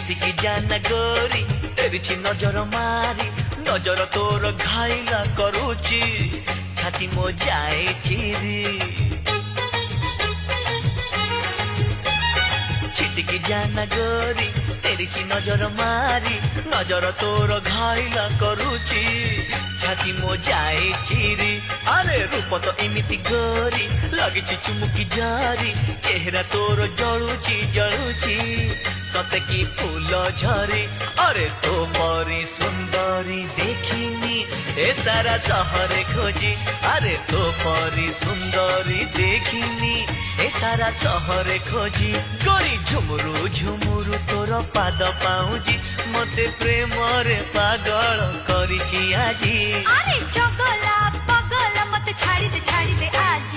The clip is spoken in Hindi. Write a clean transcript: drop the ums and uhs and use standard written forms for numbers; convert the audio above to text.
छिटिकी जाना गोरी तेरी नजर मारी नजर तोर घाइला करूची छाती मो जाए चिरी छिटिकी जाना गोरी तेरी नजर मारी नजर तोर घाइला करूची छाती मो जाए चिरी अरे रूप तो एमिति गोरी लगी चुमुकी जारी चेहरा तोर जलुची जलुची सते की फूल झरी अरे तो परी सुंदरी देखिनी ए सारा शहर खोजी अरे तो परी सुंदरी देखिनी ए सारा शहर खोजी गोरी झुमुरु झुमुरु तोर पाद पाउजी मते प्रेम रे पागल करिची आजी अरे चगला पगला मत छाड़ी दे आज